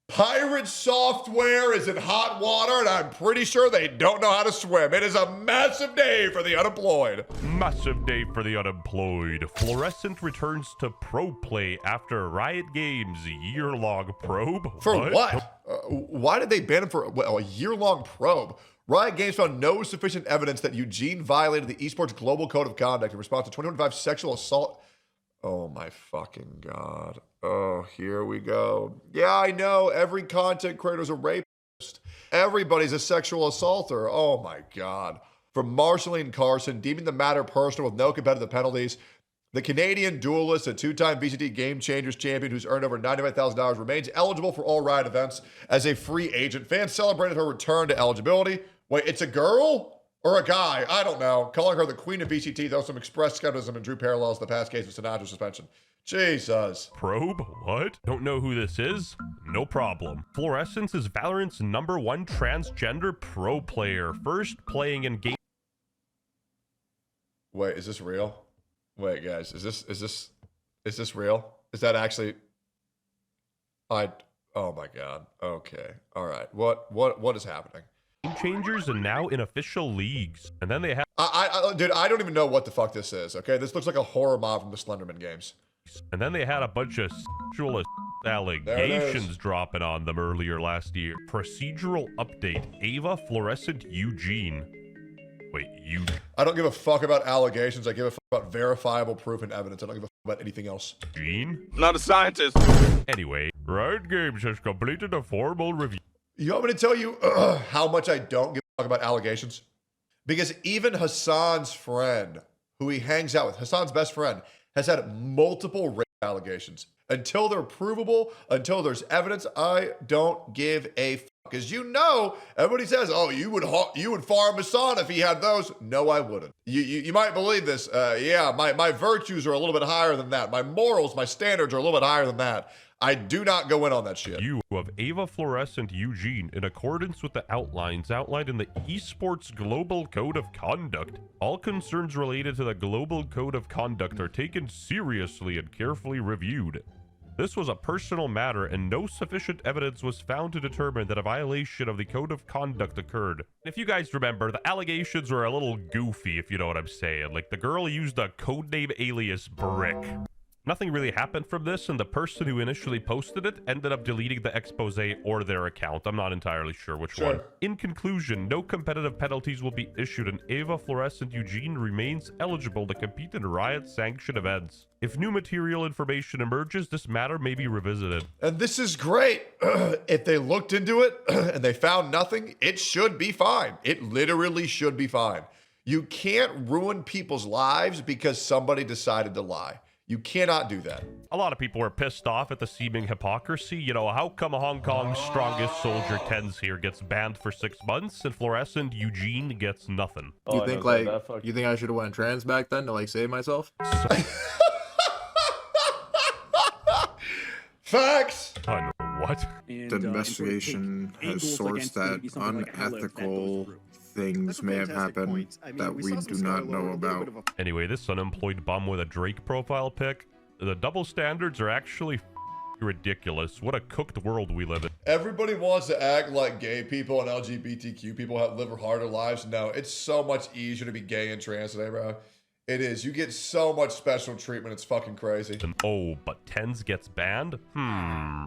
Pirate software is in hot water, and I'm pretty sure they don't know how to swim. It is a massive day for the unemployed. Massive day for the unemployed. Florescent returns to pro play after Riot Games' year-long probe. For what? Why did they ban him for a year-long probe? Riot Games found no sufficient evidence that Eugene violated the esports global code of conduct in response to 2025 sexual assault. Oh my fucking God. Oh, here we go. Yeah, I know. Every content creator is a rapist. Everybody's a sexual assaulter. Oh my God. From Marceline Carson, deeming the matter personal with no competitive penalties, the Canadian duelist and two-time VCT Game Changers champion who's earned over $95,000 remains eligible for all Riot events as a free agent. Fans celebrated her return to eligibility. Wait, it's a girl? Or a guy, I don't know. Calling her the queen of VCT, though some expressed skepticism and drew parallels to the past case of Sinatra's suspension. Jesus. Probe? What? Don't know who this is? No problem. Florescent is Valorant's #1 transgender pro player, first playing in game. Wait, is this real? Wait, guys, is this real? Is that actually? Oh my God. Okay. All right. What is happening? Changers and now in official leagues. And then they have dude, I don't even know what the fuck this is, okay? This looks like a horror mob from the Slenderman games. And then they had a bunch of sexual allegations dropping on them earlier last year. Procedural update. Ava Florescent Eugene. Wait, I don't give a fuck about allegations. I give a fuck about verifiable proof and evidence. I don't give a fuck about anything else. Eugene? Not a scientist. Anyway, Riot Games has completed a formal review. You want me to tell you how much I don't give a fuck about allegations? Because even Hassan's friend, who he hangs out with, Hassan's best friend, has had multiple rape allegations. Until they're provable, until there's evidence, I don't give a fuck. Because you know, everybody says, oh, you would farm Hassan if he had those. No, I wouldn't. You might believe this. Yeah, my virtues are a little bit higher than that. My morals, my standards are a little bit higher than that. I do not go in on that shit. You of Ava Florescent Eugene in accordance with the outlines outlined in the Esports Global Code of Conduct. All concerns related to the Global Code of Conduct are taken seriously and carefully reviewed. This was a personal matter and no sufficient evidence was found to determine that a violation of the Code of Conduct occurred. If you guys remember, the allegations were a little goofy, if you know what I'm saying. Like, the girl used a codename alias Brick. Nothing really happened from this, and the person who initially posted it ended up deleting the expose or their account. I'm not entirely sure which one. In conclusion, no competitive penalties will be issued, and Ava Florescent Eugene remains eligible to compete in Riot-sanctioned events. If new material information emerges, this matter may be revisited. And this is great. If they looked into it and they found nothing, it should be fine. It literally should be fine. You can't ruin people's lives because somebody decided to lie. You cannot do that. A lot of people were pissed off at the seeming hypocrisy. You know, how come Hong Kong's strongest soldier, Tens here, gets banned for 6 months and Florescent Eugene gets nothing? You think you think I should have went trans back then to like save myself? Facts. What? The investigation has sourced that unethical things may have happened that we do not know about. Anyway, this unemployed bum with a Drake profile pic. The double standards are actually ridiculous. What a cooked world we live in. Everybody wants to act like gay people and LGBTQ people live harder lives. No, it's so much easier to be gay and trans today, bro. It is. You get so much special treatment. It's fucking crazy. Oh, but Tens gets banned?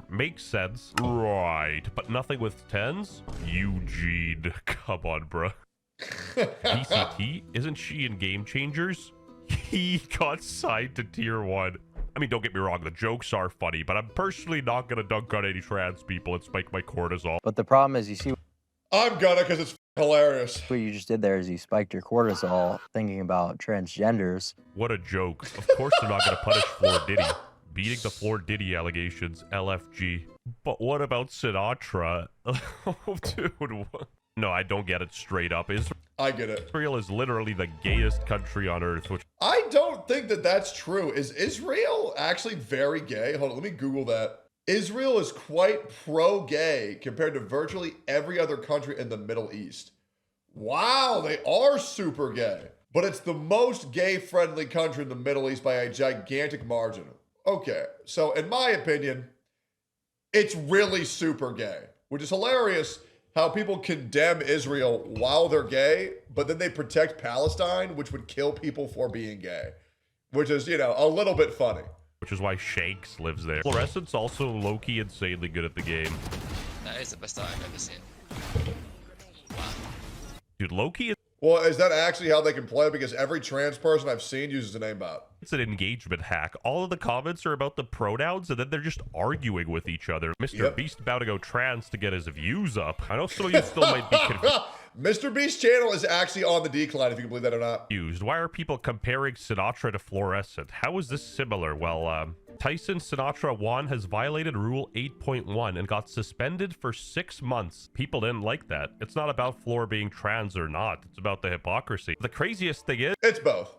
Makes sense. Right, but nothing with Tens? Eugene, come on, bro. VCT? Isn't she in Game Changers? He got signed to Tier 1. I mean, don't get me wrong, the jokes are funny, but I'm personally not gonna dunk on any trans people and spike my cortisol. But the problem is, you see, I'm gonna, because it's hilarious. what you just did there is you spiked your cortisol thinking about transgenders. What a joke. Of course they're not gonna punish Floor Diddy. Beating the Floor Diddy allegations, LFG. But what about Sinatra? Oh, dude. What? No, I don't get it straight up. I get it. Israel is literally the gayest country on earth, which... I don't think that that's true. Is Israel actually very gay? Hold on, let me Google that. Israel is quite pro-gay compared to virtually every other country in the Middle East. Wow, they are super gay. But it's the most gay-friendly country in the Middle East by a gigantic margin. Okay, so in my opinion, it's really super gay, which is hilarious how people condemn Israel while they're gay, but then they protect Palestine, which would kill people for being gay, which is, you know, a little bit funny. Which is why Shanks lives there. Florescent's also low-key insanely good at the game. That is the best I've ever seen. Wow. Dude, Loki is... Well, is that actually how they can play? Because every trans person I've seen uses an aimbot. It's an engagement hack. All of the comments are about the pronouns, and then they're just arguing with each other. Mr. Beast about to go trans to get his views up. I know some of you still might be confused. Mr. Beast's channel is actually on the decline, if you can believe that or not. Why are people comparing Sinatra to Florescent? How is this similar? Well, Tyson Sinatra 1 has violated Rule 8.1 and got suspended for 6 months. People didn't like that. It's not about Floor being trans or not. It's about the hypocrisy. The craziest thing is... It's both.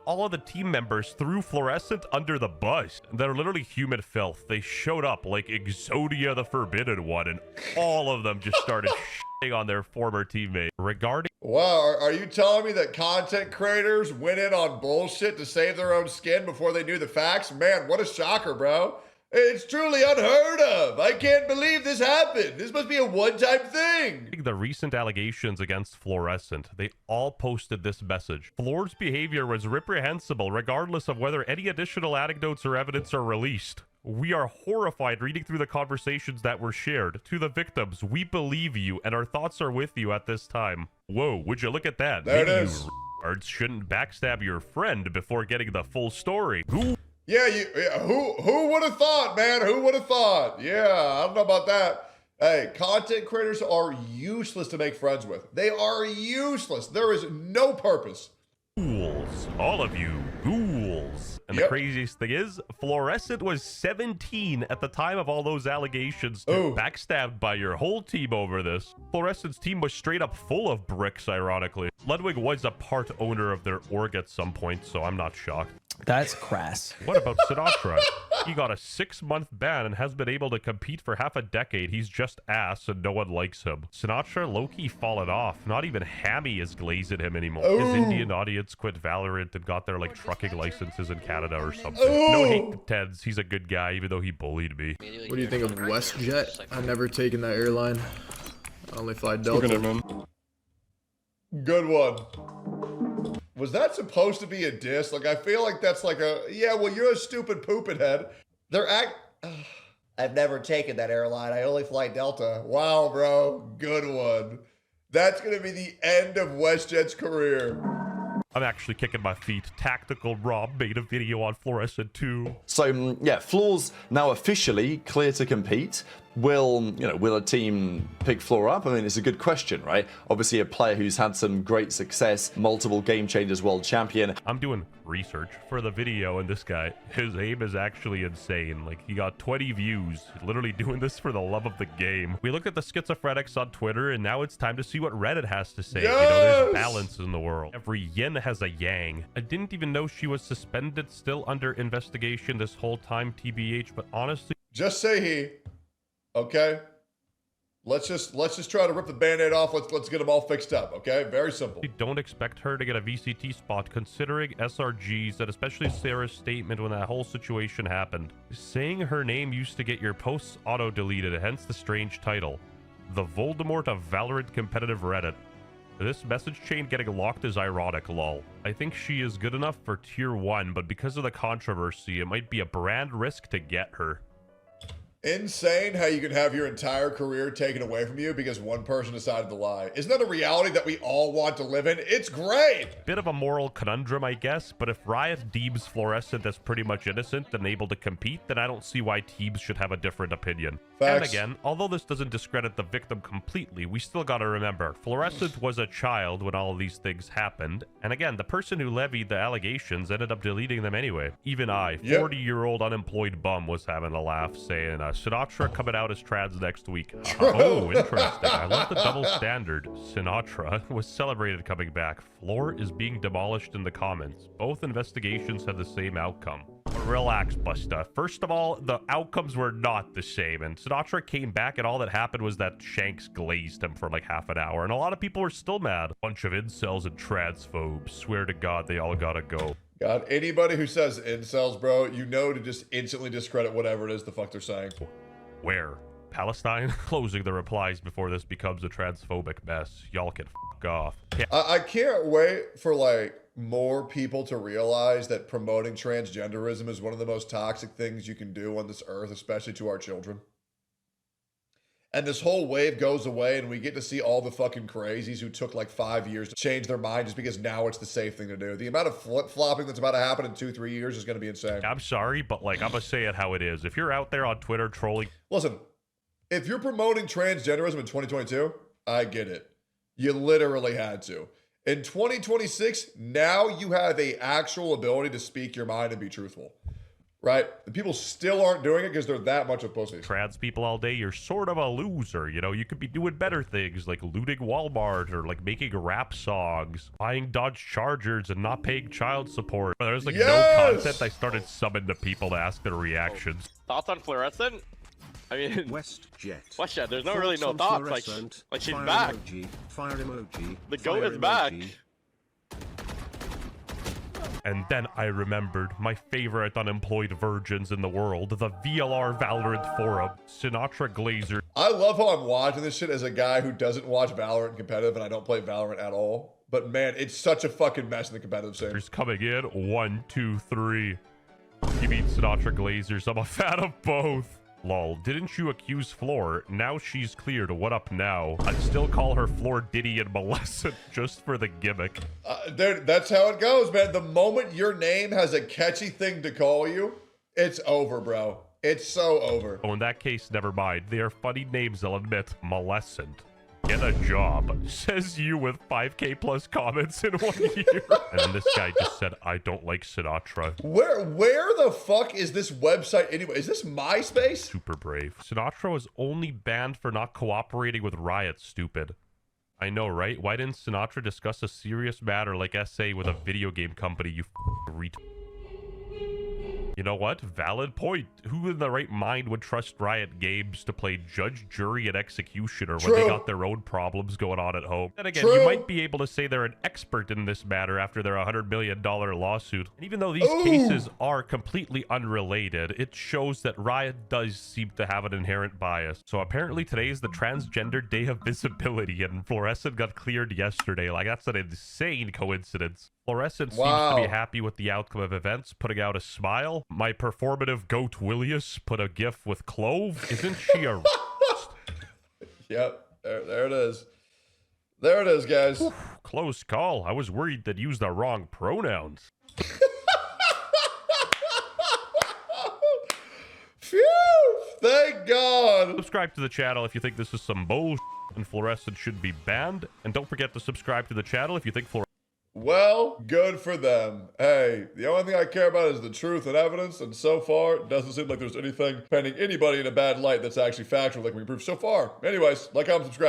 All of the team members threw Florescent under the bus. They're literally human filth. They showed up like Exodia the Forbidden One, and all of them just started shitting on their former teammate. Regarding... Wow, are you telling me that content creators went in on bullshit to save their own skin before they knew the facts? Man, what a shocker, bro. It's truly unheard of. I can't believe this happened. This must be a one-time thing. The recent allegations against Florescent, they all posted this message. Floor's behavior was reprehensible regardless of whether any additional anecdotes or evidence are released. We are horrified reading through the conversations that were shared. To the victims, we believe you and our thoughts are with you at this time. Whoa, would you look at that? There Maybe it is. You shouldn't backstab your friend before getting the full story. Yeah, who would have thought, man? Who would have thought? Yeah, I don't know about that. Hey, content creators are useless to make friends with. They are useless. There is no purpose. Ghouls. All of you. Ghouls. And the craziest thing is, Florescent was 17 at the time of all those allegations. Backstabbed by your whole team over this. Florescent's team was straight up full of bricks, ironically. Ludwig was a part owner of their org at some point, so I'm not shocked. That's crass. What about Sinatra? He got a 6-month ban and has been able to compete for half a decade. He's just ass and no one likes him. Sinatra low-key fallen off. Not even Hammy is glazing him anymore. His Indian audience quit Valorant and got their like trucking licenses in Canada or something. No hate to Teds. He's a good guy even though he bullied me. What do you think of WestJet? I've never taken that airline. I only fly Delta. Good one. Was that supposed to be a diss? Like, I feel like that's like a, yeah, well, you're a stupid poopin' head. I've never taken that airline. I only fly Delta. Wow, bro. Good one. That's going to be the end of WestJet's career. I'm actually kicking my feet. Tactical Rob made a video on Florescent 2. So, yeah, Floor's now officially clear to compete. Will a team pick Floor up? I mean, it's a good question, right? Obviously, a player who's had some great success, multiple Game Changers world champion. I'm doing research for the video, and this guy, his aim is actually insane. Like, he got 20 views, literally doing this for the love of the game. We looked at the schizophrenics on Twitter, and now it's time to see what Reddit has to say. Yes! There's balance in the world. Every yin has a yang. I didn't even know she was suspended, still under investigation this whole time, TBH, but honestly... Just say he. Okay, let's just try to rip the band-aid off. Let's get them all fixed up. Okay, very simple. Don't expect her to get a VCT spot considering SRGs, and especially Sarah's statement when that whole situation happened. Saying her name used to get your posts auto-deleted, hence the strange title. The Voldemort of Valorant competitive Reddit. This message chain getting locked is ironic, lol. I think she is good enough for tier 1, but because of the controversy, it might be a brand risk to get her. Insane how you can have your entire career taken away from you because one person decided to lie. Isn't that a reality that we all want to live in? It's great! Bit of a moral conundrum, I guess, but if Riot deems Florescent as pretty much innocent and able to compete, then I don't see why teams should have a different opinion. Facts. And again, although this doesn't discredit the victim completely, we still gotta remember, Florescent was a child when all of these things happened, and again, the person who levied the allegations ended up deleting them anyway. Even I, 40-year-old unemployed bum, was having a laugh saying, Sinatra coming out as trans next week. Oh, interesting. I love the double standard. Sinatra was celebrated coming back. Floor is being demolished in the comments. Both investigations had the same outcome. Relax, Busta. First of all, the outcomes were not the same, and Sinatra came back, and all that happened was that Shanks glazed him for like half an hour, and a lot of people were still mad. Bunch of incels and transphobes. Swear to God, they all gotta go. God, anybody who says incels, bro, you know to just instantly discredit whatever it is the fuck they're saying. Where? Palestine? Closing the replies before this becomes a transphobic mess. Y'all can fuck off. I can't wait for like more people to realize that promoting transgenderism is one of the most toxic things you can do on this earth, especially to our children. And this whole wave goes away and we get to see all the fucking crazies who took like 5 years to change their mind just because now it's the safe thing to do. The amount of flip-flopping that's about to happen in 2-3 years is going to be insane. I'm sorry, but like, I'm gonna say it how it is. If you're out there on Twitter trolling... Listen, if you're promoting transgenderism in 2022, I get it. You literally had to. In 2026, now you have a actual ability to speak your mind and be truthful. Right? The people still aren't doing it because they're that much of pussies. Trans people all day, you're sort of a loser. You know, you could be doing better things like looting Walmart or like making rap songs, buying Dodge Chargers and not paying child support. There's like no content. I started summoning the people to ask their reactions. Thoughts on Florescent? I mean, WestJet. There's no really no thoughts. Like she's back. Fire emoji. The goat is back. And then I remembered my favorite unemployed virgins in the world, the VLR Valorant forum, Sinatra Glazer. I love how I'm watching this shit as a guy who doesn't watch Valorant competitive and I don't play Valorant at all. But man, it's such a fucking mess in the competitive scene. He's coming in. 1, 2, 3. You mean Sinatra Glazers? I'm a fan of both. Lol, didn't you accuse Floor? Now she's cleared. What up now? I'd still call her Floor Diddy and Molested just for the gimmick. Dude, that's how it goes, man. The moment your name has a catchy thing to call you, it's over, bro. It's so over. Oh, in that case, never mind. They are funny names, I'll admit. Molested. Get a job. Says you with 5K plus comments in 1 year. And then this guy just said, I don't like Sinatra. Where the fuck is this website anyway? Is this MySpace? Super brave. Sinatra was only banned for not cooperating with Riot, stupid. I know, right? Why didn't Sinatra discuss a serious matter like SA with a video game company, you You know what? Valid point. Who in the right mind would trust Riot Games to play judge, jury, and executioner when they got their own problems going on at home? Then again, you might be able to say they're an expert in this matter after their $100 million lawsuit. And even though these cases are completely unrelated, it shows that Riot does seem to have an inherent bias. So apparently today is the Transgender Day of Visibility, and Florescent got cleared yesterday. Like, that's an insane coincidence. Florescent seems to be happy with the outcome of events, putting out a smile. My performative goat Willius put a gif with Clove. Isn't she a... Yep, there it is. There it is, guys. Oof, close call. I was worried they'd use the wrong pronouns. Phew! Thank God. Subscribe to the channel if you think this is some bullshit and Florescent should be banned. And don't forget to subscribe to the channel if you think Florescent... Well, good for them. Hey, the only thing I care about is the truth and evidence, and so far, it doesn't seem like there's anything painting anybody in a bad light that's actually factual that can be proved so far. Anyways, like, comment, subscribe.